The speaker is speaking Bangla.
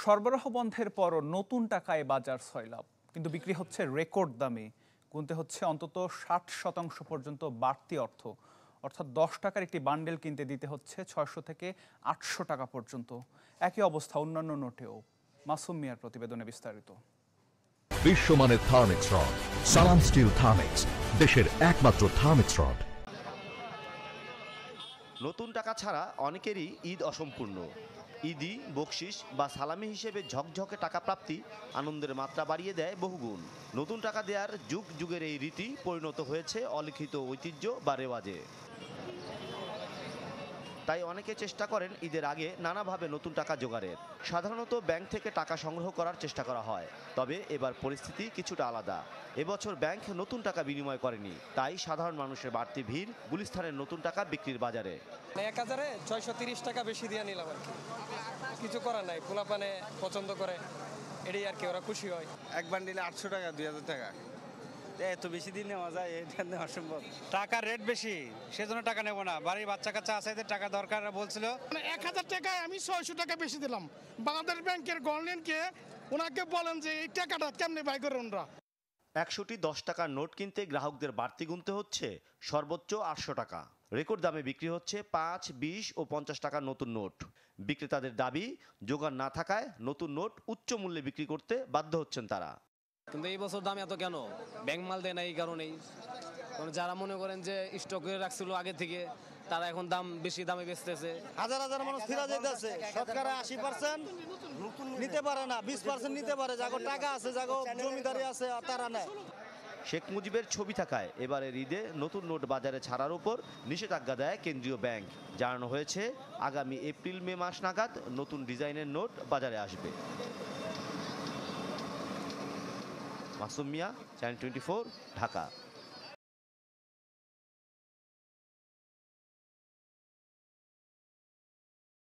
সরবরাহ বন্ধের পরও নতুন টাকায় বাজার সয়লাব, কিন্তু বিক্রি হচ্ছে রেকর্ড দামে। গুনতে হচ্ছে অন্তত 60% পর্যন্ত বাড়তি অর্থ। অর্থাৎ 10 টাকার একটি বান্ডেল কিনতে দিতে হচ্ছে 600 থেকে 800 টাকা পর্যন্ত। একই অবস্থা অন্যান্য নোটেও। মাসুম মিয়ার প্রতিবেদনে বিস্তারিত। বিশ্বমানের থার্মিক্স রড, সালাম স্টিল থার্মিক্স, দেশের একমাত্র থার্মিক্স রড। নতুন টাকা ছাড়া অনেকেরই ঈদ অসম্পূর্ণ। ঈদই বকশিস বা সালামি হিসেবে ঝকঝকে টাকা প্রাপ্তি আনন্দের মাত্রা বাড়িয়ে দেয় বহুগুণ। নতুন টাকা দেওয়ার যুগ যুগের এই রীতি পরিণত হয়েছে অলিখিত ঐতিহ্য বা রেওয়াজে। তাই অনেকে চেষ্টা করেন ঈদের আগে নানাভাবে নতুন টাকা জোগাড়ের। সাধারণত ব্যাংক থেকে টাকা সংগ্রহ করার চেষ্টা করা হয়, তবে এবার পরিস্থিতি কিছুটা আলাদা। এবছর ব্যাংক নতুন টাকা বিনিময় করেনি, তাই সাধারণ মানুষের বাড়তি ভিড় গুলিস্তানের নতুন টাকা বিক্রির বাজারে। 1030 টাকা বেশি দিয়ে নিলাম আর কি, কিছু করার নাই। পোলাপানে পছন্দ করে এটাই আর কি, ওরা খুশি হয়। এক বান্ডিলে 800 টাকা 2000 টাকা, এত বেশি দিন নেওয়া যায়? এটা নেওয়া অসম্ভব। টাকার রেট বেশি, সেজন্য টাকা নেবো না। বাড়ির বাচ্চা কাচ্চা আছে, এদের টাকা দরকার বলছিল। 1000 টাকায় আমি 600 টাকা বেশি দিলাম। বাংলাদেশ ব্যাংকের গভর্নমেন্টকে ওনাকে বলেন যে এই টাকাটা কেমনে বাই করে ওনরা। 100টি 10 টাকার নোট কিনতে গ্রাহকদের বাড়তি গুনতে হচ্ছে সর্বোচ্চ 800 টাকা। রেকর্ড দামে বিক্রি হচ্ছে 5, 20 ও 50 টাকার নতুন নোট। বিক্রেতাদের দাবি, জোগান না থাকায় নতুন নোট উচ্চ মূল্যে বিক্রি করতে বাধ্য হচ্ছেন তারা। কিন্তু এই বছর দাম এত কেন? ব্যাংক মাল দেয় না এই কারণেই। কারণ যারা মনে করেন যে স্টক করে রাখছিল আগে থেকে, তারা এখন দাম বেশি দামে বেচতেছে। হাজার হাজার মানুষ ফিরা যেতেছে। শতকরা 80% নিতে পারে না, 20% নিতে পারে। যাগো টাকা আছে, যাগো জমিদারি আছে, তারা নেয়। শেখ মুজিবের ছবি থাকায় এবারের ঈদে নতুন নোট বাজারে ছাড়ার উপর নিষেধাজ্ঞা দেয় কেন্দ্রীয় ব্যাংক। জানানো হয়েছে আগামী এপ্রিল-মে মাস নাগাদ নতুন ডিজাইনের নোট বাজারে আসবে। মাসুম মিয়া, চ্যানেল 24, ঢাকা।